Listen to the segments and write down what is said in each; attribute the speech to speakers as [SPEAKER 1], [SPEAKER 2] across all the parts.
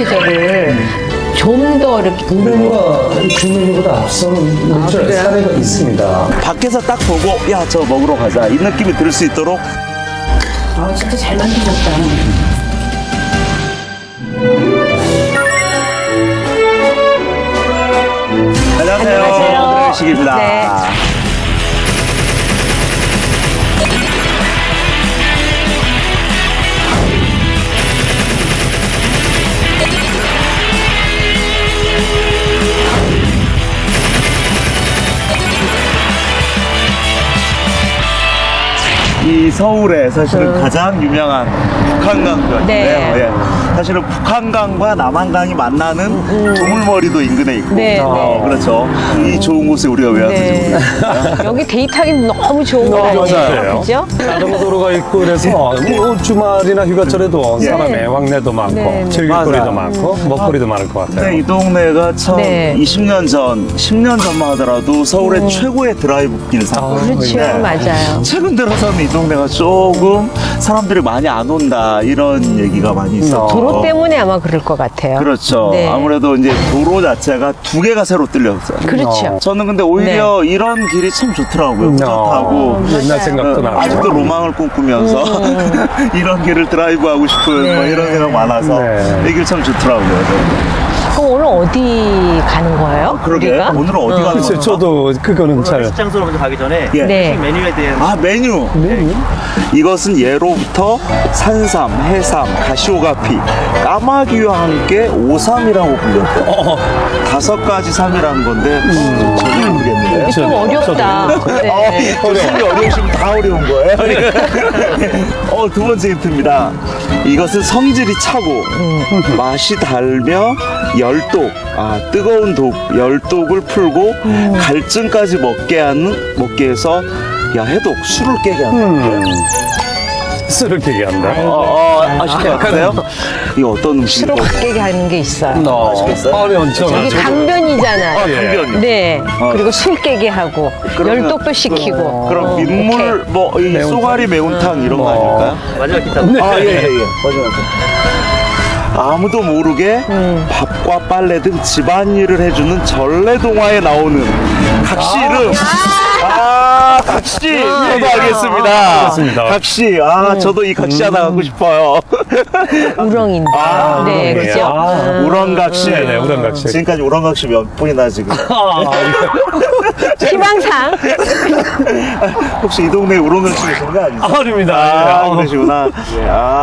[SPEAKER 1] 계절을 좀 더 이렇게
[SPEAKER 2] 우리가 주민보다 앞서는 사례가 있습니다.
[SPEAKER 3] 밖에서 딱 보고 야 저 먹으러 가자 이 느낌이 들 수 있도록.
[SPEAKER 1] 아, 진짜 잘 만드셨다.
[SPEAKER 3] 안녕하세요.
[SPEAKER 1] 안녕하세요.
[SPEAKER 3] 식입니다.
[SPEAKER 1] 네.
[SPEAKER 3] 이 서울에 사실은 가장 유명한 북한강변인데요.
[SPEAKER 1] 네.
[SPEAKER 3] 예. 사실은 북한강과 남한강이 만나는 두물머리도 인근에 있고.
[SPEAKER 1] 네, 네.
[SPEAKER 3] 그렇죠. 이 좋은 곳에 우리가 왜 왔는지
[SPEAKER 1] 네.
[SPEAKER 3] 모르겠어요.
[SPEAKER 1] 여기 데이트하기 너무 좋은 거 아니에요?
[SPEAKER 2] 맞아요.
[SPEAKER 1] 그죠?
[SPEAKER 2] 자전거도로가 있고 그래서 뭐 주말이나 휴가철에도 사람의 왕래도 많고
[SPEAKER 1] 네, 네.
[SPEAKER 2] 즐길거리도
[SPEAKER 3] 맞아요.
[SPEAKER 2] 많고 먹거리도 많을 것
[SPEAKER 3] 근데
[SPEAKER 2] 같아요.
[SPEAKER 3] 이 동네가 처음
[SPEAKER 1] 네.
[SPEAKER 3] 20년 전, 10년 전만 하더라도 서울의 최고의 드라이브 길 상권.
[SPEAKER 1] 그렇죠.
[SPEAKER 3] 네.
[SPEAKER 1] 맞아요.
[SPEAKER 3] 최근 들어서는 이 동네가 조금 사람들이 많이 안 온다 이런 얘기가 많이 있어요.
[SPEAKER 1] 도로 때문에 아마 그럴 것 같아요.
[SPEAKER 3] 그렇죠.
[SPEAKER 1] 네.
[SPEAKER 3] 아무래도 이제 도로 자체가 두 개가 새로 뚫렸어요.
[SPEAKER 1] 그렇죠.
[SPEAKER 3] 저는 근데 오히려 이런 길이 참 좋더라고요. 뿌듯하고.
[SPEAKER 2] 옛날 생각도 나고.
[SPEAKER 3] 아직도 로망을 꿈꾸면서 이런 길을 드라이브하고 싶은
[SPEAKER 1] 네.
[SPEAKER 3] 뭐 이런 생각 많아서
[SPEAKER 2] 네.
[SPEAKER 3] 이 길 참 좋더라고요.
[SPEAKER 1] 그럼 오늘 어디 가는 거예요?
[SPEAKER 3] 그러게
[SPEAKER 1] 우리가?
[SPEAKER 3] 오늘은 어디 가는
[SPEAKER 2] 글쎄
[SPEAKER 3] 거야?
[SPEAKER 2] 저도 그거는 잘
[SPEAKER 4] 식장소로 먼저 가기 전에
[SPEAKER 3] 예.
[SPEAKER 1] 네.
[SPEAKER 4] 음식 메뉴에 대한
[SPEAKER 3] 아 메뉴. 이것은 예로부터 산삼, 해삼, 가시오가피, 까마귀와 함께 오삼이라고 불렸대요. 5가지 삼이라는 건데 전혀 모르겠는데요.
[SPEAKER 1] 좀 어렵다. 네.
[SPEAKER 3] 교수님이 어려우시면 다 어려운 거예요. 두 번째 힌트입니다. 이것은 성질이 차고 맛이 달며 열독, 뜨거운 독, 열독을 풀고 갈증까지 먹게 해서 해독, 술을 깨게 합니다.
[SPEAKER 2] 술을 깨게 한다.
[SPEAKER 3] 아쉽게 하세요? 이거 어떤
[SPEAKER 1] 술을
[SPEAKER 3] 음식이고?
[SPEAKER 1] 깨게 하는 게 있어요.
[SPEAKER 3] 맛있겠어요?
[SPEAKER 2] 아니 엄청
[SPEAKER 1] 이게 강변이잖아요.
[SPEAKER 3] 강변이요?
[SPEAKER 1] 네. 그리고 술 깨게 하고
[SPEAKER 3] 그러면-
[SPEAKER 1] 열독도 시키고.
[SPEAKER 3] 그럼 민물, 이
[SPEAKER 2] 매운탕?
[SPEAKER 3] 쏘가리 매운탕 이런 거 아닐까요?
[SPEAKER 4] 마지막 힌트
[SPEAKER 3] 예. 아무도 모르게 밥과 빨래 등 집안일을 해주는 전래동화에 나오는 각시 이름. 각시! 저도 알겠습니다.
[SPEAKER 2] 알겠습니다.
[SPEAKER 3] 각시. 저도 이 각시 하나 갖고 싶어요.
[SPEAKER 1] 우렁인데. 네,
[SPEAKER 2] 우렁이에요.
[SPEAKER 1] 그죠?
[SPEAKER 3] 우렁각시.
[SPEAKER 2] 네네, 우렁각시.
[SPEAKER 3] 지금까지 우렁각시 몇 분이나 지금?
[SPEAKER 1] 희망상.
[SPEAKER 3] 혹시 이 동네에 우렁각시 계신 거 아니세요?
[SPEAKER 2] 아닙니다.
[SPEAKER 3] 그러시구나.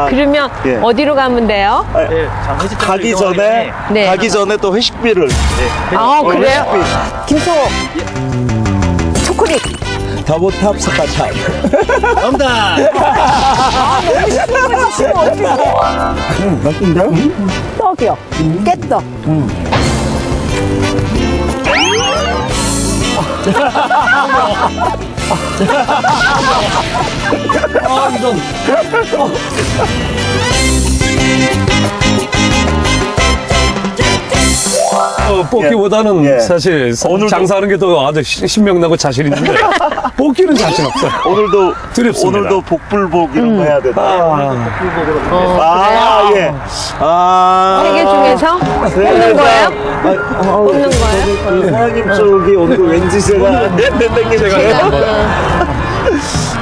[SPEAKER 1] 그러면
[SPEAKER 3] 예.
[SPEAKER 1] 어디로 가면 돼요?
[SPEAKER 4] 네,
[SPEAKER 3] 가기 전에,
[SPEAKER 1] 네.
[SPEAKER 3] 가기 전에 또 회식비를.
[SPEAKER 1] 아, 그래요? 김성호. 초콜릿.
[SPEAKER 3] 더보탑 스파탑.
[SPEAKER 4] 정답!
[SPEAKER 3] 맛있는데요?
[SPEAKER 1] 떡이요. 깨떡.
[SPEAKER 2] 뽑기보다는
[SPEAKER 3] 예.
[SPEAKER 2] 사실
[SPEAKER 3] 오늘도-
[SPEAKER 2] 장사하는 게 더 아주 신명나고 자신 있는데 뽑기는 자신 없어요.
[SPEAKER 3] 오늘도
[SPEAKER 2] 두렵습니다.
[SPEAKER 3] 오늘도 복불복 이런 거 해야 되나? 예.
[SPEAKER 1] 세 개 중에서 뽑는 거예요? 뽑는 거예요?
[SPEAKER 3] 사장님 쪽이 오늘 왠지 제가 안 땡기네요.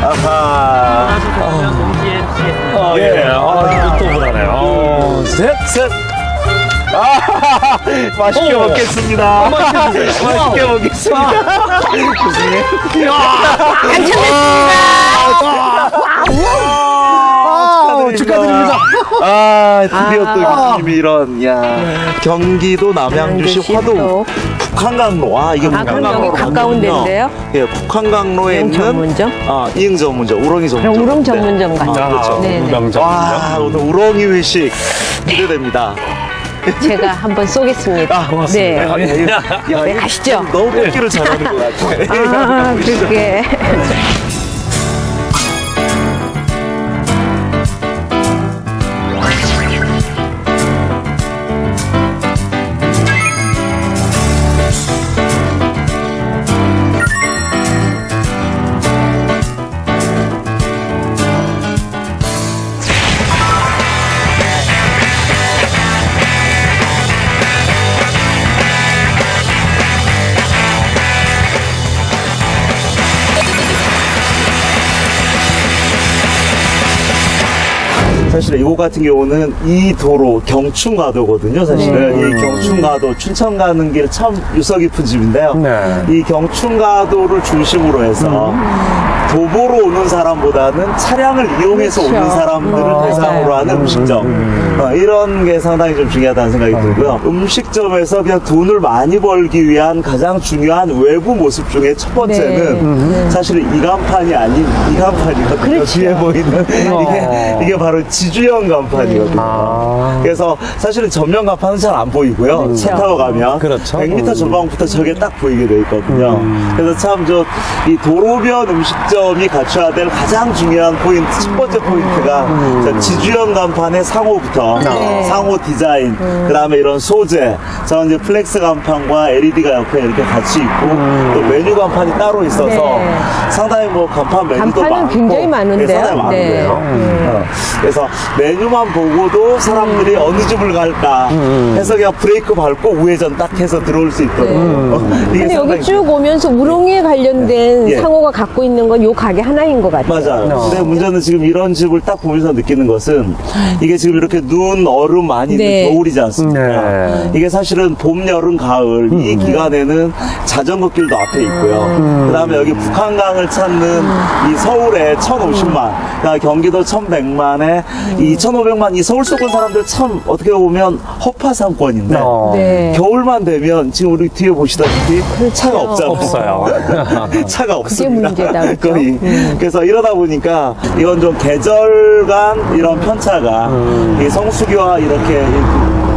[SPEAKER 3] 아하.
[SPEAKER 4] 동시에 드시겠습니다.
[SPEAKER 3] 예.
[SPEAKER 2] 또 불하네요.
[SPEAKER 3] 셋. 맛있게 먹겠습니다. 맛있게 먹겠습니다. 축하드립니다. 드디어 또 교수님이 이런, 경기도 남양주시 화도 북한강로. 이게
[SPEAKER 1] 그럼 여기 가까운 데인데요?
[SPEAKER 3] 예, 북한강로에
[SPEAKER 1] 이응
[SPEAKER 3] 있는
[SPEAKER 1] 전문점?
[SPEAKER 3] 이응 전문점, 우렁이 전문점.
[SPEAKER 1] 그럼 우렁 전문점 같아요.
[SPEAKER 3] 그렇죠.
[SPEAKER 1] 네네.
[SPEAKER 3] 와, 오늘 우렁이 회식 기대됩니다.
[SPEAKER 1] 제가 한번 쏘겠습니다.
[SPEAKER 2] 고맙습니다.
[SPEAKER 1] 네.
[SPEAKER 3] 야,
[SPEAKER 1] 네, 가시죠.
[SPEAKER 3] 너무 뽑기를 잘하는 것 같아.
[SPEAKER 1] 그렇게.
[SPEAKER 3] 사실 이곳 같은 경우는 이 도로 경춘가도거든요. 사실은 이 경춘가도 춘천 가는 길 참 유서 깊은 집인데요.
[SPEAKER 2] 네.
[SPEAKER 3] 이 경춘가도를 중심으로 해서 도보로 오는 사람보다는 차량을 이용해서
[SPEAKER 1] 그렇죠.
[SPEAKER 3] 오는 사람들을 대상으로 하는 음식점. 이런 게 상당히 좀 중요하다는 생각이 들고요. 음식점에서 그냥 돈을 많이 벌기 위한 가장 중요한 외부 모습 중에 첫 번째는 사실은 이간판이 아닌 이간판이거든요.
[SPEAKER 1] 그렇죠.
[SPEAKER 3] 뒤에 보이는 이게 바로 지주형 간판이거든요. 그래서 사실은 전면 간판은 잘 안 보이고요. 차 타고 가면
[SPEAKER 2] 그렇죠.
[SPEAKER 3] 100m 전방부터 저게 딱 보이게 돼 있거든요. 그래서 참 이 도로변 음식점이 갖춰야 될 가장 중요한 포인트, 첫 번째 포인트가 자, 지주형 간판의 상호부터 상호 디자인, 그다음에 이런 소재, 저 이제 플렉스 간판과 LED가 옆에 이렇게 같이 있고 또 메뉴 간판이 따로 있어서
[SPEAKER 1] 네.
[SPEAKER 3] 상당히 뭐 간판 메뉴도
[SPEAKER 1] 간판은
[SPEAKER 3] 많고
[SPEAKER 1] 굉장히 많은데요.
[SPEAKER 3] 네, 상당히 많은데요.
[SPEAKER 1] 네.
[SPEAKER 3] 그래서 메뉴만 보고도 사람들이 어느 집을 갈까 해서 그냥 브레이크 밟고 우회전 딱 해서 들어올 수 있도록 이게
[SPEAKER 1] 근데 여기
[SPEAKER 3] 상당히
[SPEAKER 1] 쭉 오면서 우롱이에 관련된
[SPEAKER 3] 예.
[SPEAKER 1] 상호가 갖고 있는 건 요 가게 하나인 것 같아요.
[SPEAKER 3] 맞아요. 근데 문제는 지금 이런 집을 딱 보면서 느끼는 것은 이게 지금 이렇게 눈, 얼음 많이
[SPEAKER 1] 네.
[SPEAKER 3] 있는 겨울이지 않습니까?
[SPEAKER 2] 네.
[SPEAKER 3] 이게 사실은 봄, 여름, 가을 이 기간에는 자전거 길도 앞에 있고요. 그다음에 여기 북한강을 찾는 이 서울에 1,050만, 그다음에 경기도 1,100만에 이 1,500만 이 서울 수도권 사람들 참 어떻게 보면 허파상권인데
[SPEAKER 1] 네.
[SPEAKER 3] 겨울만 되면 지금 우리 뒤에 보시다시피 차가 없잖아요.
[SPEAKER 2] 없어요.
[SPEAKER 3] 차가 없습니다.
[SPEAKER 1] 문제다, 그렇죠?
[SPEAKER 3] 거의. 그래서 이러다 보니까 이건 좀 계절 간 이런 편차가 이 성수기와 이렇게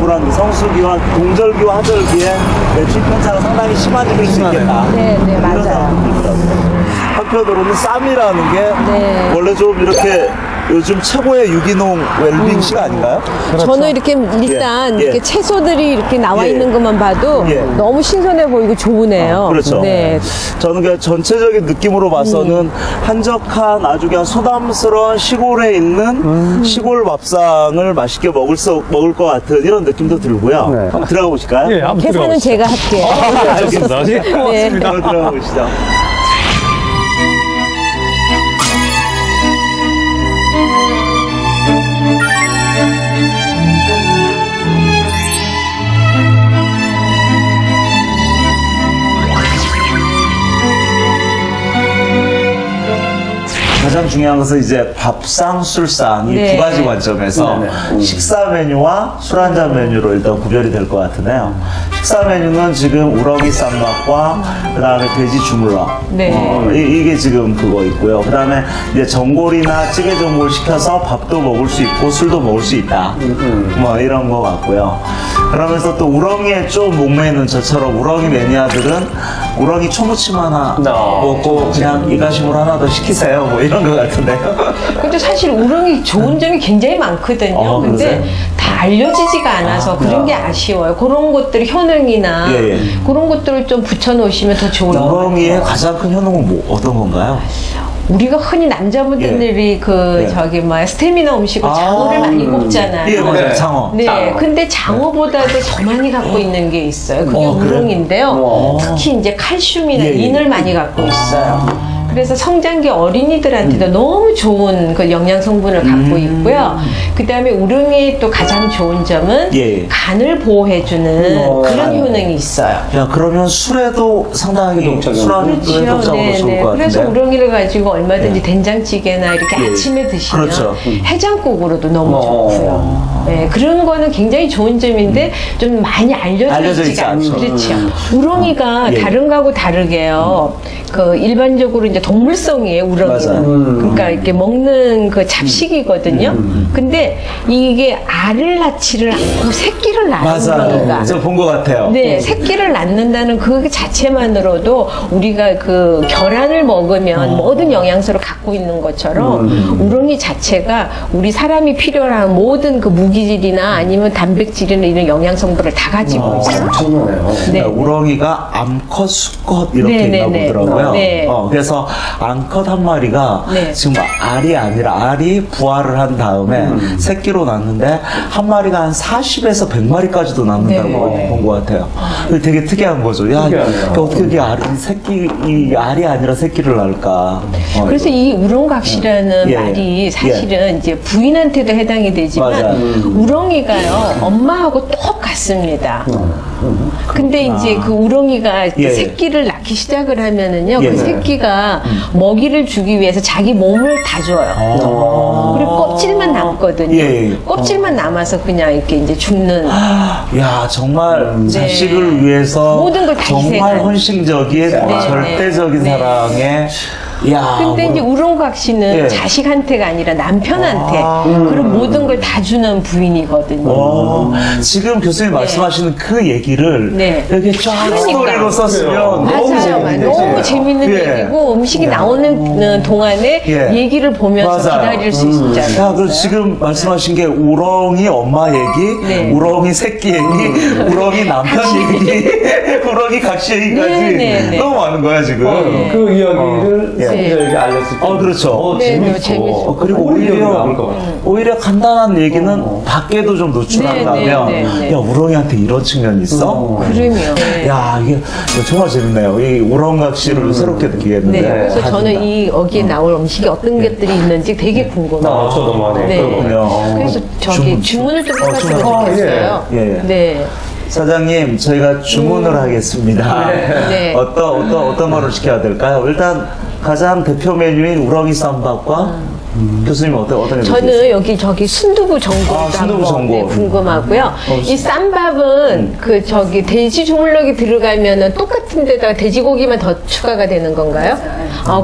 [SPEAKER 3] 그런 성수기와 동절기와 하절기에 매출 편차가 상당히 심해질 수 있겠다.
[SPEAKER 1] 네, 네,
[SPEAKER 3] 이런
[SPEAKER 1] 맞아요.
[SPEAKER 3] 생각이 들더라고요. 한편으로는 쌈이라는 게
[SPEAKER 1] 네.
[SPEAKER 3] 원래 좀 이렇게 요즘 최고의 유기농 웰빙 시가 아닌가요?
[SPEAKER 1] 저는 이렇게 일단
[SPEAKER 3] 예.
[SPEAKER 1] 이렇게 채소들이 이렇게 나와
[SPEAKER 3] 예.
[SPEAKER 1] 있는 것만 봐도
[SPEAKER 3] 예.
[SPEAKER 1] 너무 신선해 보이고 좋으네요.
[SPEAKER 3] 그렇죠.
[SPEAKER 1] 네.
[SPEAKER 3] 저는 그냥 전체적인 느낌으로 봐서는 한적한 아주 그냥 소담스러운 시골에 있는 시골 밥상을 맛있게 먹을 것 같은 이런 느낌도 들고요.
[SPEAKER 2] 네.
[SPEAKER 3] 한번 들어가 보실까요?
[SPEAKER 2] 예, 한번
[SPEAKER 1] 계산은
[SPEAKER 2] 들어가보시죠.
[SPEAKER 1] 제가 할게요.
[SPEAKER 2] 좋습니다. 예, 고맙습니다.
[SPEAKER 3] 한번 들어가 보시죠. 가장 중요한 것은 이제 밥상, 술상 이
[SPEAKER 1] 네.
[SPEAKER 3] 두 가지 관점에서 식사 메뉴와 술 한잔 메뉴로 일단 구별이 될 것 같은데요. 식사 메뉴는 지금 우럭이 쌈밥과 그다음에 돼지 주물럭
[SPEAKER 1] 네.
[SPEAKER 3] 이게 지금 그거 있고요. 그다음에 이제 전골이나 찌개 전골 시켜서 밥도 먹을 수 있고 술도 먹을 수 있다. 뭐 이런 거 같고요. 그러면서 또 우렁이에 좀 목매는 저처럼 우렁이 매니아들은 우렁이 초무침 하나 먹고 그냥 이가심으로 하나 더 시키세요. 뭐 이런 거 같은데요.
[SPEAKER 1] 근데 사실 우렁이 좋은 점이 굉장히 많거든요. 근데
[SPEAKER 3] 그러세요?
[SPEAKER 1] 다 알려지지가 않아서 그런 게 아쉬워요. 그런 것들을 현응이나
[SPEAKER 3] 예, 예.
[SPEAKER 1] 그런 것들을 좀 붙여놓으시면 더 좋을 것 같아요.
[SPEAKER 3] 우렁이의 가장 큰 효능은 뭐 어떤 건가요?
[SPEAKER 1] 우리가 흔히 남자분들이
[SPEAKER 3] 예.
[SPEAKER 1] 저기 스테미나 음식을 장어를 많이 굽잖아요.
[SPEAKER 3] 예, 맞아요. 장어.
[SPEAKER 1] 네, 근데 장어보다도 더 많이 갖고 있는 게 있어요. 그게 우렁인데요. 특히 이제 칼슘이나
[SPEAKER 3] 예, 예.
[SPEAKER 1] 인을 많이 갖고 있어요. 그래서 성장기 어린이들한테도 너무 좋은 그 영양 성분을 갖고 있고요. 그 다음에 우렁이의 또 가장 좋은 점은
[SPEAKER 3] 예.
[SPEAKER 1] 간을 보호해주는 그런 효능이 있어요.
[SPEAKER 3] 야, 그러면 술에도 상당히 술안주에
[SPEAKER 1] 그렇죠.
[SPEAKER 3] 독작으로 좋을 것
[SPEAKER 1] 그래서
[SPEAKER 3] 같은데.
[SPEAKER 1] 우렁이를 가지고 얼마든지 된장찌개나 이렇게
[SPEAKER 3] 예.
[SPEAKER 1] 아침에 드시면
[SPEAKER 3] 그렇죠.
[SPEAKER 1] 해장국으로도 너무 좋고요. 네, 그런 거는 굉장히 좋은 점인데 좀 많이
[SPEAKER 3] 알려져
[SPEAKER 1] 알려져
[SPEAKER 3] 있지
[SPEAKER 1] 있지 않죠.
[SPEAKER 3] 않죠.
[SPEAKER 1] 그렇죠. 우렁이가
[SPEAKER 3] 예.
[SPEAKER 1] 다른 거하고 다르게요. 그 일반적으로 이제 동물성이에요, 우렁이는.
[SPEAKER 3] 맞아요.
[SPEAKER 1] 그러니까 이렇게 먹는 그 잡식이거든요. 근데 이게 알을 낳지를 않고 새끼를 낳는 우렁이가.
[SPEAKER 3] 맞아요. 저 본 것 같아요.
[SPEAKER 1] 네, 새끼를 낳는다는 그 자체만으로도 우리가 그 계란을 먹으면 모든 영양소를 갖고 있는 것처럼 우렁이 자체가 우리 사람이 필요한 모든 그 무기질이나 아니면 단백질이나 이런 영양성분을 다 가지고 있어요.
[SPEAKER 2] 엄청나네요.
[SPEAKER 1] 네.
[SPEAKER 3] 우렁이가 암컷, 수컷 이렇게
[SPEAKER 1] 네,
[SPEAKER 3] 있나
[SPEAKER 1] 네, 네.
[SPEAKER 3] 보더라고요.
[SPEAKER 1] 네.
[SPEAKER 3] 그래서 암컷 한 마리가
[SPEAKER 1] 네.
[SPEAKER 3] 지금 알이 아니라 알이 부화를 한 다음에 새끼로 낳는데 한 마리가 한 40에서 100마리까지도 낳는다고
[SPEAKER 1] 네.
[SPEAKER 3] 본 것 같아요. 되게 특이한 거죠. 야, 어떻게 이 알이 아니라 새끼를 낳을까?
[SPEAKER 1] 그래서 이 우렁각시라는
[SPEAKER 3] 예.
[SPEAKER 1] 말이 사실은 이제 부인한테도 해당이 되지만
[SPEAKER 3] 맞아요.
[SPEAKER 1] 우렁이가요 엄마하고 똑같습니다. 근데 이제 그 우렁이가
[SPEAKER 3] 예.
[SPEAKER 1] 새끼를 낳기 시작을 하면은요
[SPEAKER 3] 예.
[SPEAKER 1] 그 새끼가 먹이를 주기 위해서 자기 몸을 다 줘요. 그리고 껍질만 남거든요.
[SPEAKER 3] 예.
[SPEAKER 1] 껍질만 남아서 그냥 이렇게 이제 죽는.
[SPEAKER 3] 야, 정말 자식을 위해서
[SPEAKER 1] 모든 걸다
[SPEAKER 3] 정말
[SPEAKER 1] 희생한.
[SPEAKER 3] 헌신적인 절대적인
[SPEAKER 1] 네.
[SPEAKER 3] 사랑에 야.
[SPEAKER 1] 근데 이제 우렁각시는
[SPEAKER 3] 예.
[SPEAKER 1] 자식한테가 아니라 남편한테 그런 모든 걸 다 주는 부인이거든요.
[SPEAKER 3] 지금 교수님 말씀하시는 그 얘기를
[SPEAKER 1] 네.
[SPEAKER 3] 이렇게 쫙
[SPEAKER 1] 그러니까.
[SPEAKER 3] 스토리로 썼으면 너무
[SPEAKER 1] 맞아요.
[SPEAKER 3] 재밌는
[SPEAKER 1] 너무 재밌는
[SPEAKER 3] 예.
[SPEAKER 1] 얘기고 음식이 나오는 동안에
[SPEAKER 3] 예.
[SPEAKER 1] 얘기를 보면서
[SPEAKER 3] 맞아요.
[SPEAKER 1] 기다릴 수 있잖아요.
[SPEAKER 3] 야, 그 지금 말씀하신 게 우렁이 엄마 얘기,
[SPEAKER 1] 네.
[SPEAKER 3] 우렁이 새끼 얘기, 우렁이 남편 얘기, 우렁이 각시 얘기까지
[SPEAKER 1] 네.
[SPEAKER 3] 너무 많은 거야 지금.
[SPEAKER 1] 네.
[SPEAKER 2] 그 이야기를
[SPEAKER 3] 예.
[SPEAKER 2] 성자에게 알렸을 때
[SPEAKER 3] 그렇죠.
[SPEAKER 1] 네,
[SPEAKER 2] 재밌고
[SPEAKER 1] 재밌고.
[SPEAKER 3] 그리고 오히려 간단한 얘기는 밖에도 좀 노출한다면
[SPEAKER 1] 네, 네, 네.
[SPEAKER 3] 야, 우렁이한테 이런 측면이 있어?
[SPEAKER 1] 그러면. 네.
[SPEAKER 3] 야, 이게 정말 재밌네요. 이 우렁각시를 새롭게 느끼겠는데.
[SPEAKER 1] 네, 그래서
[SPEAKER 3] 다
[SPEAKER 1] 저는
[SPEAKER 3] 준다.
[SPEAKER 1] 이 여기에 나올 음식이 어떤 것들이 있는지 되게 궁금해요.
[SPEAKER 2] 저도 많이
[SPEAKER 1] 네.
[SPEAKER 3] 그렇군요.
[SPEAKER 1] 그래서 저기 주문을 좀 해봤으면 좋겠어요.
[SPEAKER 3] 예.
[SPEAKER 1] 네.
[SPEAKER 3] 사장님, 저희가 주문을 하겠습니다.
[SPEAKER 1] 네.
[SPEAKER 3] 어떤 거를 시켜야 될까요? 일단 가장 대표 메뉴인 우렁이 쌈밥과 교수님 어떤 게
[SPEAKER 1] 저는 여기 저기 순두부 전골도
[SPEAKER 3] 순두부
[SPEAKER 1] 한번
[SPEAKER 3] 전골.
[SPEAKER 1] 네, 궁금하고요. 이 쌈밥은 그 저기 돼지 주물럭이 들어가면은 똑같은 데다가 돼지고기만 더 추가가 되는 건가요?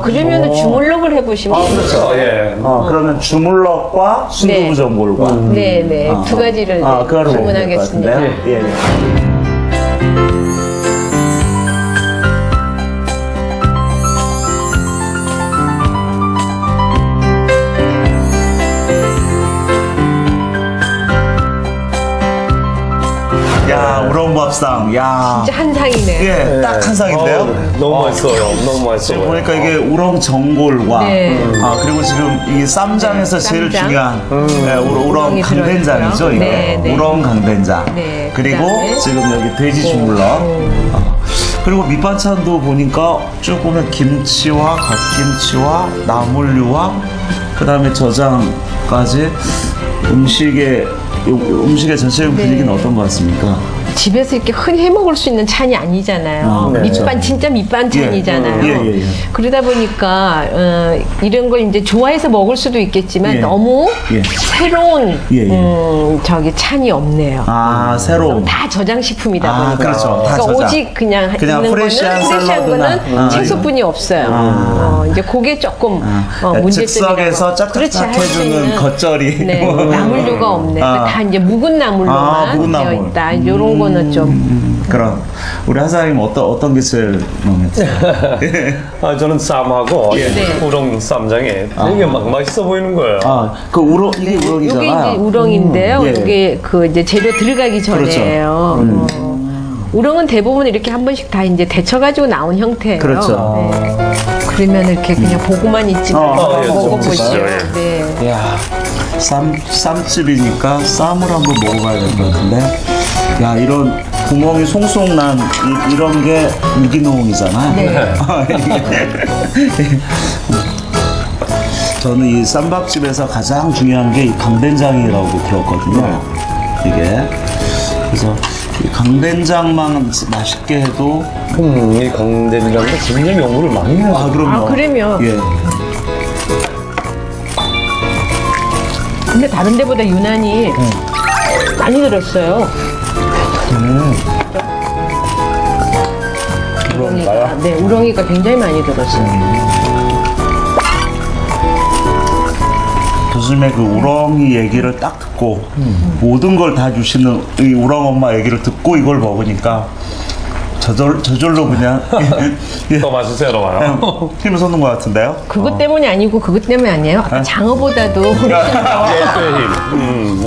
[SPEAKER 1] 그러면은 주물럭을 해보시면
[SPEAKER 2] 그렇죠. 예.
[SPEAKER 3] 그러면 주물럭과 순두부
[SPEAKER 1] 네.
[SPEAKER 3] 전골과
[SPEAKER 1] 네네 두 가지를 네,
[SPEAKER 3] 그거를 먹으면 될것
[SPEAKER 1] 주문하겠습니다.
[SPEAKER 3] 같은데요? 예. 야, 우렁밥상. 야.
[SPEAKER 1] 진짜 한상이네요.
[SPEAKER 3] 예, 딱 한 상인데요.
[SPEAKER 2] 너무 맛있어요. 너무 맛있어요.
[SPEAKER 3] 지금 보니까 이게 우렁 전골과
[SPEAKER 1] 네.
[SPEAKER 3] 그리고 지금 이 쌈장에서 제일
[SPEAKER 1] 쌈장.
[SPEAKER 3] 중요한 우렁
[SPEAKER 1] 우렁이
[SPEAKER 3] 강된장이죠.
[SPEAKER 1] 들어있고요.
[SPEAKER 3] 이게
[SPEAKER 1] 네, 네.
[SPEAKER 3] 우렁 강된장.
[SPEAKER 1] 네,
[SPEAKER 3] 그리고
[SPEAKER 1] 그다음에
[SPEAKER 3] 지금 여기 돼지 주물럭. 그리고 밑반찬도 보니까 쭉 보면 김치와 갓김치와 나물류와 그다음에 저장까지 음식의 전체적인 분위기는 어떤 것 같습니까?
[SPEAKER 1] 집에서 이렇게 흔히 해 먹을 수 있는 찬이 아니잖아요.
[SPEAKER 3] 네.
[SPEAKER 1] 진짜 밑반찬이잖아요.
[SPEAKER 3] 예.
[SPEAKER 1] 그러다 보니까 이런 걸 이제 좋아해서 먹을 수도 있겠지만
[SPEAKER 3] 예.
[SPEAKER 1] 너무
[SPEAKER 3] 예.
[SPEAKER 1] 새로운
[SPEAKER 3] 예.
[SPEAKER 1] 저기 찬이 없네요.
[SPEAKER 3] 새로운.
[SPEAKER 1] 다 저장식품이다 보니까.
[SPEAKER 3] 그렇죠. 다
[SPEAKER 1] 그러니까
[SPEAKER 3] 저장.
[SPEAKER 1] 오직 그냥
[SPEAKER 3] 그냥
[SPEAKER 1] 있는
[SPEAKER 3] 프레시한
[SPEAKER 1] 거는 프레시한
[SPEAKER 3] 샐러드나,
[SPEAKER 1] 거는 채소뿐이 없어요. 이제 그게 조금 문제점이라고.
[SPEAKER 3] 즉석에서
[SPEAKER 1] 그렇지, 할 수
[SPEAKER 3] 짝짝짝해주는
[SPEAKER 1] 있는
[SPEAKER 3] 겉절이.
[SPEAKER 1] 네, 나물류가 없네. 다 이제 묵은 나물로만
[SPEAKER 3] 묵은
[SPEAKER 1] 되어
[SPEAKER 3] 나물.
[SPEAKER 1] 있다. 이런 거는 좀.
[SPEAKER 3] 그럼 우리 한사님 어떤 게 제일 마음에 들어요?
[SPEAKER 2] 저는 쌈하고
[SPEAKER 1] 네.
[SPEAKER 2] 우렁 쌈장에 되게 막 맛있어 보이는 거예요.
[SPEAKER 3] 그 이게
[SPEAKER 1] 이게
[SPEAKER 3] 우렁이잖아요.
[SPEAKER 1] 이제 우렁인데요.
[SPEAKER 3] 예.
[SPEAKER 1] 이게 그 이제 재료 들어가기 전에요. 우렁은 대부분 이렇게 한 번씩 다 이제 데쳐가지고 나온 형태예요.
[SPEAKER 3] 그렇죠.
[SPEAKER 1] 네. 그러면 이렇게 그냥 보고만 있지 말고
[SPEAKER 2] 예,
[SPEAKER 1] 먹어보시죠.
[SPEAKER 2] 좀
[SPEAKER 1] 네.
[SPEAKER 3] 야, 쌈집이니까 쌈을 한번 먹어봐야 될 것 같은데. 야, 이런 구멍이 송송 난 이런 게 유기농이잖아요.
[SPEAKER 1] 네.
[SPEAKER 3] 저는 이 쌈밥집에서 가장 중요한 게 이 강된장이라고 들었거든요. 이게. 그래서 이 강된장만 맛있게 해도
[SPEAKER 2] 이 강된장도 굉장히 연구를 많이 해요.
[SPEAKER 3] 그럼요.
[SPEAKER 1] 그러면.
[SPEAKER 3] 예.
[SPEAKER 1] 근데 다른 데보다 유난히 많이 들었어요. 우렁이가, 네, 우렁이가 굉장히 많이 들었어요.
[SPEAKER 3] 교수님의 그 우렁이 얘기를 딱 듣고 모든 걸 다 주시는 이 우렁 엄마 얘기를 듣고 이걸 먹으니까 저절로 그냥
[SPEAKER 2] 더 맛있어요, 봐요.
[SPEAKER 3] 힘을 쏟는 것 같은데요?
[SPEAKER 1] 그것 때문이 아니고 그것 때문이 아니에요. 아까 장어보다도 훨씬 더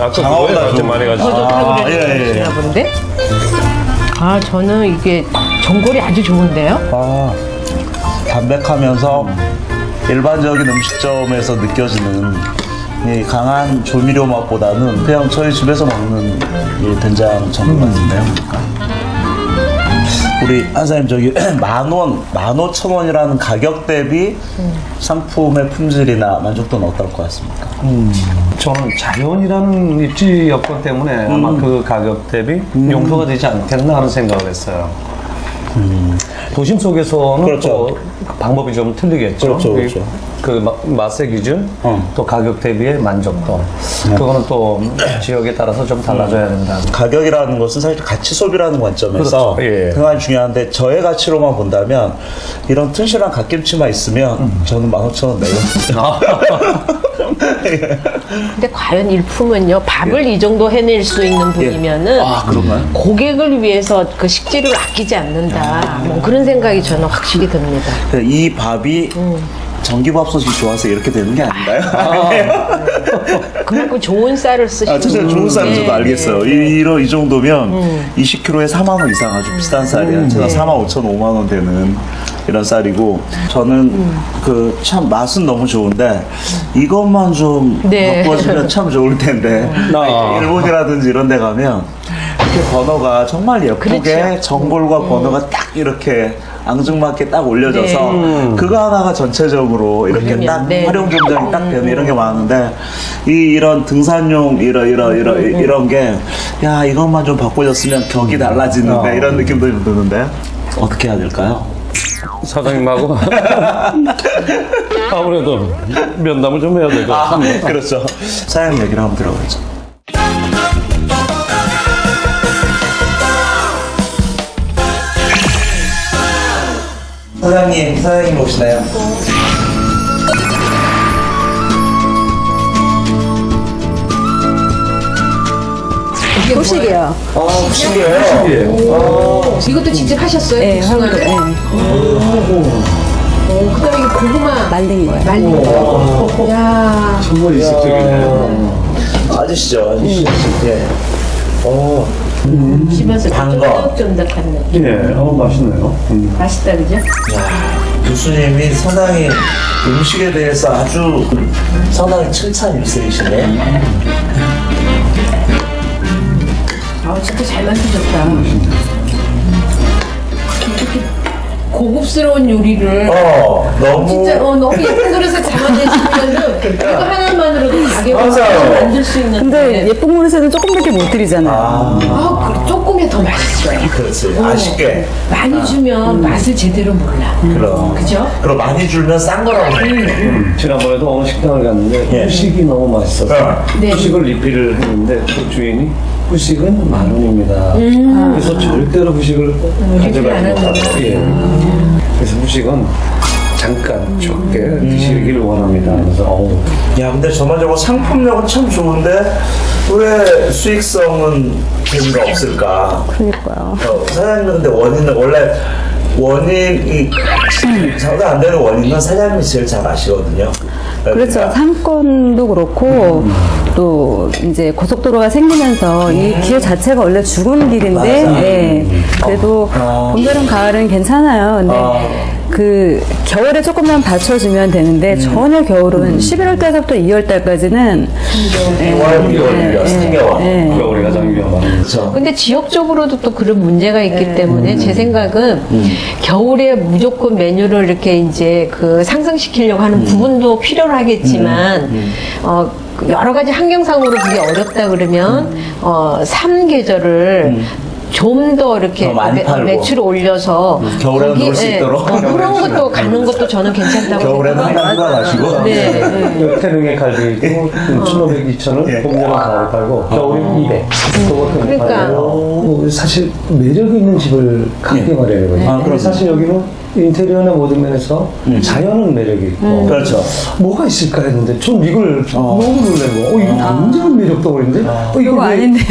[SPEAKER 2] 아까
[SPEAKER 3] 장어보다
[SPEAKER 2] 그거에 좀
[SPEAKER 3] 좀-
[SPEAKER 2] 많이 가지고.
[SPEAKER 1] 좋다고
[SPEAKER 3] 예, 예.
[SPEAKER 1] 그러시나 본데? 저는 이게 전골이 아주 좋은데요?
[SPEAKER 3] 담백하면서 일반적인 음식점에서 느껴지는 이 강한 조미료 맛보다는 그냥 저희 집에서 먹는 이 된장 전분 같은데요. 우리 한사님 저기 15,000원이라는 가격 대비 상품의 품질이나 만족도는 어떨 것 같습니까?
[SPEAKER 2] 저는 자연이라는 입지 여건 때문에 아마 그 가격 대비 용서가 되지 않겠나 하는 생각을 했어요. 도심 속에서는
[SPEAKER 3] 그렇죠.
[SPEAKER 2] 또 방법이 좀 틀리겠죠.
[SPEAKER 3] 그렇죠, 그렇죠.
[SPEAKER 2] 그 맛의 기준, 또 가격 대비의 만족도. 그거는 또 지역에 따라서 좀 달라져야 된다.
[SPEAKER 3] 가격이라는 것은 사실 가치 소비라는 관점에서
[SPEAKER 2] 그렇죠. 예.
[SPEAKER 3] 굉장히 중요한데 저의 가치로만 본다면 이런 튼실한 갓김치만 있으면 저는 15,000원 내거든요.
[SPEAKER 1] 근데 과연 일품은요, 밥을 이 정도 해낼 수 있는 분이면은
[SPEAKER 3] 그런가요?
[SPEAKER 1] 고객을 위해서 그 식재료를 아끼지 않는다. 뭐 그런 생각이 저는 확실히 듭니다.
[SPEAKER 3] 이 밥이 전기밥솥이 좋아서 이렇게 되는 게 아닌가요?
[SPEAKER 1] 그만큼 좋은 쌀을 쓰시는
[SPEAKER 3] 사실 좋은 쌀은 저도 알겠어요. 이 정도면 20kg에 4만 원 이상 아주 비싼 쌀이에요. 제가 4만 5천, 5만 원 되는 이런 쌀이고 저는 그 참 맛은 너무 좋은데 이것만 좀
[SPEAKER 1] 네.
[SPEAKER 3] 바꿔주면 참 좋을 텐데 일본이라든지 이런 데 가면 이렇게 번호가 정말 예쁘게
[SPEAKER 1] 그렇죠.
[SPEAKER 3] 정볼과 번호가 딱 이렇게 앙증맞게 딱 올려져서 그거 하나가 전체적으로 이렇게
[SPEAKER 1] 그러면,
[SPEAKER 3] 딱
[SPEAKER 1] 네.
[SPEAKER 3] 활용 공장이 딱 되는 이런 게 많은데 이런 등산용 이런 게 야 이것만 좀 바꿔줬으면 격이 달라지는데 이런 느낌도 좀 드는데 어떻게 해야 될까요?
[SPEAKER 2] 사장님하고 아무래도 면담을 좀 해야 되고.
[SPEAKER 3] 그렇죠. 사장님 얘기를 한번 들어보죠. 사장님 오시나요?
[SPEAKER 5] 후식이요.
[SPEAKER 3] 후식이에요.
[SPEAKER 1] 이것도 직접 하셨어요?
[SPEAKER 5] 네,
[SPEAKER 1] 복숭아를?
[SPEAKER 5] 네.
[SPEAKER 1] 그다음에 이게 고구마
[SPEAKER 5] 말린 거예요.
[SPEAKER 1] 말린 거. 야,
[SPEAKER 2] 정말 이색적이네.
[SPEAKER 3] 아저씨죠. 예.
[SPEAKER 1] 집에서
[SPEAKER 3] 단거.
[SPEAKER 1] 쫀득쫀득한 느낌.
[SPEAKER 2] 예, 맛있네요.
[SPEAKER 1] 맛있다, 그죠?
[SPEAKER 3] 교수님이 상당히 음식에 대해서 아주 상당히 칭찬 일색이시네.
[SPEAKER 1] 아, 진짜 잘 만드셨다. 이렇게 고급스러운 요리를
[SPEAKER 3] 너무.
[SPEAKER 1] 진짜 너무 예쁜 그릇에 담아내시면은 이거 하나만으로도 가격을
[SPEAKER 3] 맞아요.
[SPEAKER 1] 만들 수 있는데.
[SPEAKER 5] 근데 예쁜 그릇에는 조금밖에 못 드리잖아요.
[SPEAKER 1] 조금이 더 맛있어요.
[SPEAKER 3] 그렇지. 아쉽게.
[SPEAKER 1] 많이 주면 맛을 제대로 몰라.
[SPEAKER 3] 그럼.
[SPEAKER 1] 그죠?
[SPEAKER 3] 그럼 많이 줄면 싼 거라고.
[SPEAKER 2] 지난번에도 어느 식당을 갔는데
[SPEAKER 3] 예.
[SPEAKER 2] 후식이 너무 맛있어서
[SPEAKER 1] 네.
[SPEAKER 2] 후식을 리필을 했는데 그 주인이 후식은 10,000원입니다. 그래서 절대로 후식을 가져가지
[SPEAKER 1] 안
[SPEAKER 2] 못하고
[SPEAKER 1] 한다.
[SPEAKER 2] 예. 그래서 후식은 잠깐 적게 드시길 원합니다. 그래서
[SPEAKER 3] 야, 근데 전반적으로 상품력은 참 좋은데 왜 수익성은 재미가 없을까?
[SPEAKER 5] 그러니까요.
[SPEAKER 3] 사장님은 근데 원인이 상당 안 되는 원인은 사장님이 제일 잘 아시거든요.
[SPEAKER 5] 그렇죠. 상권도 그렇고 또 이제 고속도로가 생기면서 이 길 자체가 원래 죽은 길인데
[SPEAKER 3] 맞아.
[SPEAKER 5] 예. 그래도 봄, 여름, 가을은 괜찮아요. 근데 그 겨울에 조금만 받쳐주면 되는데 전혀 겨울은 11월 달부터 2월 달까지는
[SPEAKER 3] 2월, 6월, 3개월.
[SPEAKER 2] 겨울이 가장 위험한.
[SPEAKER 3] 그렇죠.
[SPEAKER 1] 근데 지역적으로도 또 그런 문제가 있기 때문에 제 생각은 겨울에 무조건 메뉴를 이렇게 이제 그 상승시키려고 하는 부분도 필요하겠지만 여러 가지 환경상으로 그게 어렵다 그러면 3계절을 좀 더 이렇게
[SPEAKER 3] 더 많이 팔고.
[SPEAKER 1] 매출을 올려서
[SPEAKER 3] 겨울에는
[SPEAKER 1] 거기,
[SPEAKER 3] 놀 수
[SPEAKER 1] 예,
[SPEAKER 3] 있도록.
[SPEAKER 1] 그런 것도 가는 것도 저는 괜찮다고
[SPEAKER 3] 겨울에는
[SPEAKER 1] 생각합니다.
[SPEAKER 3] 한가 마시고.
[SPEAKER 1] 네.
[SPEAKER 2] 태릉에 갈비 있고 1,500, 2,000원,
[SPEAKER 3] 예.
[SPEAKER 2] 봄, 여름, 가을 팔고 겨울은 200.
[SPEAKER 1] 그러니까.
[SPEAKER 2] 팔고 사실 매력이 있는 집을 가게 마련해야 되거든요. 근데
[SPEAKER 3] 그렇죠.
[SPEAKER 2] 사실 여기는 인테리어나 모든 면에서 자연은 매력이 있고
[SPEAKER 3] 그렇죠.
[SPEAKER 2] 뭐가 있을까 했는데 좀 이걸 너무 놀래고 이거 굉장히 매력 덩어리인데
[SPEAKER 5] 그거 아닌데.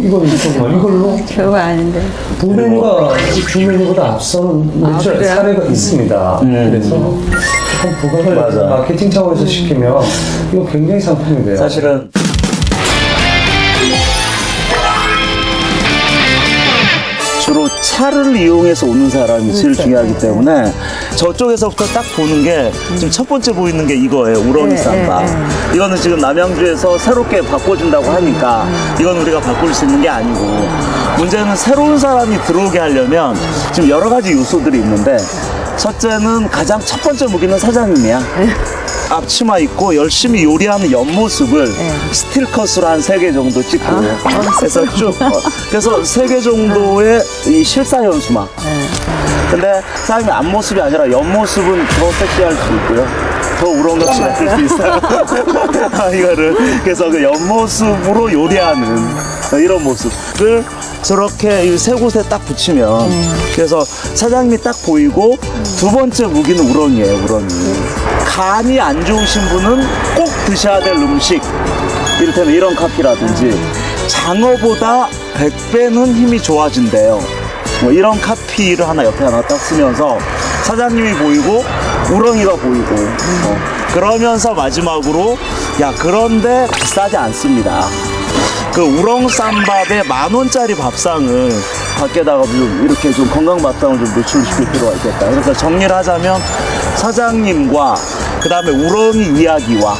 [SPEAKER 2] 이건 정말 이걸로
[SPEAKER 5] 그거 아닌데.
[SPEAKER 2] 두 메뉴가 주 메뉴보다 앞선 매출
[SPEAKER 5] 그래요?
[SPEAKER 2] 사례가 있습니다. 그래서 조금 부각을
[SPEAKER 3] 맞아.
[SPEAKER 2] 마케팅 차원에서 시키면 이거 굉장히 상품이 돼요.
[SPEAKER 3] 사실은 주로 차를 이용해서 오는 사람이 제일 중요하기 때문에 저쪽에서부터 딱 보는 게 지금 첫 번째 보이는 게 이거예요. 우렁이 쌈밥. 이거는 지금 남양주에서 새롭게 바꿔준다고 하니까 이건 우리가 바꿀 수 있는 게 아니고, 문제는 새로운 사람이 들어오게 하려면 지금 여러 가지 요소들이 있는데, 첫째는 가장 첫 번째 무기는 사장님이야. 앞치마 입고 열심히 요리하는 옆모습을 스틸컷으로 한 3개 정도 찍고, 그래서 쭉 그래서 3개 정도의 이 실사현수막. 근데 사장님 앞모습이 아니라 옆모습은 더 섹시할 수 있고요, 더 우렁같이 같을 수 있어요. 이거를 그래서 그 옆모습으로 요리하는 이런 모습을 저렇게 이 3곳에 딱 붙이면, 그래서 사장님이 딱 보이고, 두 번째 무기는 우렁이에요. 우렁이. 간이 안 좋으신 분은 꼭 드셔야 될 음식, 이를테면 이런 카피라든지 장어보다 100배는 힘이 좋아진대요. 뭐 이런 카피를 하나 옆에 하나 딱 쓰면서 사장님이 보이고 우렁이가 보이고, 그러면서 마지막으로, 야, 그런데 비싸지 않습니다. 그 우렁쌈밥에 10,000원짜리 밥상을 밖에다가 좀 이렇게 좀 건강 밥상을 좀 노출시킬 필요가 있겠다. 그래서 정리를 하자면, 사장님과 그 다음에 우렁이 이야기와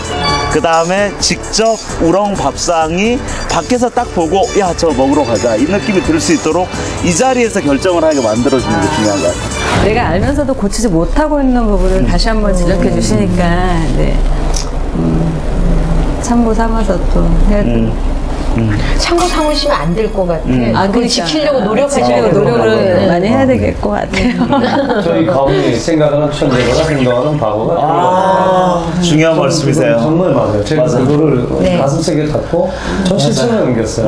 [SPEAKER 3] 그 다음에 직접 우렁 밥상이 밖에서 딱 보고, 야, 저 먹으러 가자, 이 느낌이 들 수 있도록 이 자리에서 결정을 하게 만들어주는 게 중요한 것 같아요.
[SPEAKER 5] 내가 알면서도 고치지 못하고 있는 부분을 다시 한번 지적해 주시니까, 네. 참고 삼아서 또 해야 돼.
[SPEAKER 1] 참고 삼으시면 안 될 것 같아.
[SPEAKER 5] 아,
[SPEAKER 1] 그걸
[SPEAKER 5] 그러니까.
[SPEAKER 1] 지키려고 노력하셔야
[SPEAKER 5] 지키려고
[SPEAKER 1] 되는
[SPEAKER 5] 노력을
[SPEAKER 1] 거거든.
[SPEAKER 5] 많이 해야 될 것 같아요.
[SPEAKER 2] 저희 가훈이 생각하는 천재거나 행동하는 바보가
[SPEAKER 3] 중요한 말씀이세요.
[SPEAKER 2] 정말 맞아요. 제가
[SPEAKER 3] 맞아요.
[SPEAKER 2] 그거를
[SPEAKER 1] 네.
[SPEAKER 2] 가슴속에 갖고 전 실천에 옮겼어요.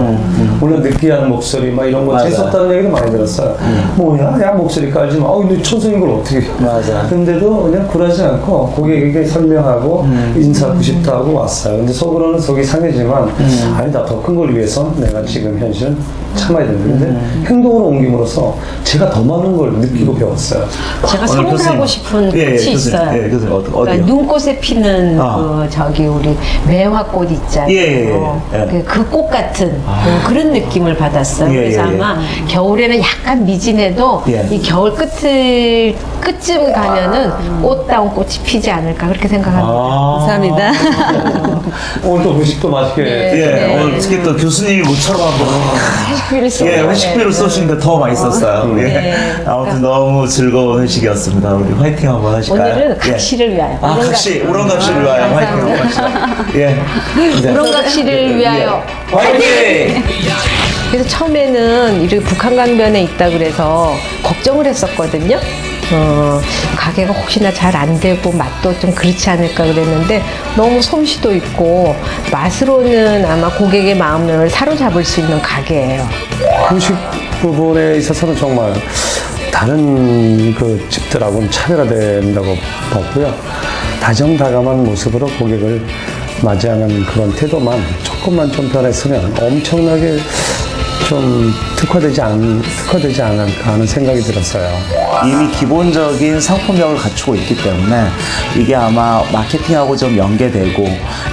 [SPEAKER 2] 물론 느끼한 목소리 막 이런 거
[SPEAKER 3] 맞아요.
[SPEAKER 2] 재수없다는 얘기를 많이 들었어요. 뭐야, 야, 목소리 깔지 마. 근데 천성인 걸 어떻게.
[SPEAKER 3] 맞아.
[SPEAKER 2] 근데도 그냥 굴하지 않고 고객에게 설명하고 인사하고 싶다 하고 왔어요. 근데 속으로는 속이 상해지만 아니다, 더 큰 걸 위해서 내가 지금 현실은 참아야 되는데 행동으로 옮김으로써 제가 더 많은 걸 느끼고 배웠어요.
[SPEAKER 1] 제가 선물하고 싶은 꽃이 있어요.
[SPEAKER 3] 예, 교수님, 어디요?
[SPEAKER 1] 그러니까 눈꽃에 피는 그 저기 우리 매화꽃 있잖아요.
[SPEAKER 3] 예.
[SPEAKER 1] 그 꽃 같은 그런 느낌을 받았어요.
[SPEAKER 3] 예,
[SPEAKER 1] 그래서
[SPEAKER 3] 예, 예.
[SPEAKER 1] 아마 겨울에는 약간 미진해도
[SPEAKER 3] 예.
[SPEAKER 1] 이 겨울 끝쯤 가면은 꽃다운 꽃이 피지 않을까 그렇게 생각합니다.
[SPEAKER 5] 감사합니다.
[SPEAKER 2] 오늘도 음식도 맛있게.
[SPEAKER 3] 예, 오늘 특히 또 교수님이 모처럼 한번
[SPEAKER 1] 회식비를 써.
[SPEAKER 3] 예, 회식비를 쏘시는데 더 맛있었어요. 예.
[SPEAKER 1] 네.
[SPEAKER 3] 아무튼 너무 즐거운 회식이었습니다. 우리 화이팅 한번 하실까요?
[SPEAKER 1] 오늘은 각시를 위하여.
[SPEAKER 3] 아, 각시, 우렁각시를 위하여 화이팅 한번 합시다. 예.
[SPEAKER 1] 우렁각시를 위하여.
[SPEAKER 3] 화이팅!
[SPEAKER 1] 그래서 처음에는 이렇게 북한 강변에 있다 그래서 걱정을 했었거든요. 가게가 혹시나 잘 안 되고 맛도 좀 그렇지 않을까 그랬는데 너무 솜씨도 있고 맛으로는 아마 고객의 마음을 사로잡을 수 있는 가게예요.
[SPEAKER 2] 음식 부분에 있어서는 정말 다른 그 집들하고는 차별화된다고 봤고요. 다정다감한 모습으로 고객을 맞이하는 그런 태도만 조금만 좀 변했으면 엄청나게 좀 특화되지 않을까 하는 생각이 들었어요.
[SPEAKER 3] 이미 기본적인 상품력을 갖추고 있기 때문에 이게 아마 마케팅하고 좀 연계되고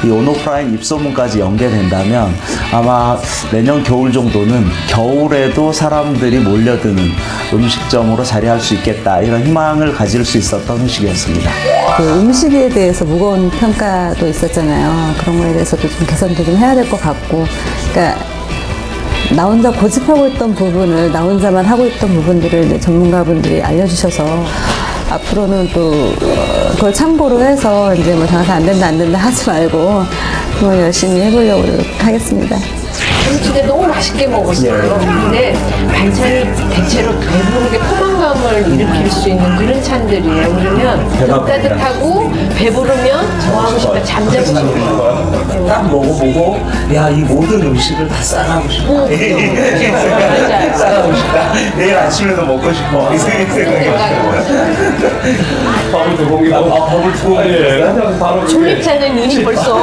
[SPEAKER 3] 이 온오프라인 입소문까지 연계된다면 아마 내년 겨울 정도는 겨울에도 사람들이 몰려드는 음식점으로 자리할 수 있겠다, 이런 희망을 가질 수 있었던 음식이었습니다.
[SPEAKER 5] 그 음식에 대해서 무거운 평가도 있었잖아요. 그런 거에 대해서도 좀 개선도 좀 해야 될 것 같고, 그러니까 나 혼자 고집하고 있던 부분을, 나 혼자만 하고 있던 부분들을 이제 전문가분들이 알려주셔서 앞으로는 또 그걸 참고로 해서 이제 뭐 장사 안 된다 하지 말고 뭐 열심히 해보려고 하겠습니다.
[SPEAKER 1] 진짜 너무 맛있게 먹었어요. 근데 반찬이 대체로 배부르게 포만감을 일으킬 수 있는 그런 찬들이에요. 그러면 속 따뜻하고 배부르면 좋아하고 싶다, 잠자고 싶어요.
[SPEAKER 3] 딱 먹어보고, 야, 이 모든 음식을 다 싸가고 싶다.
[SPEAKER 1] 맞아요.
[SPEAKER 3] 싸가고 싶다. 내일 아침에도 먹고 싶어. 이 생각이
[SPEAKER 2] 밥을 두 공기 먹고.
[SPEAKER 3] 밥을 두 공기
[SPEAKER 2] 예, 바로.
[SPEAKER 1] 졸립잖아요, 눈이 벌써.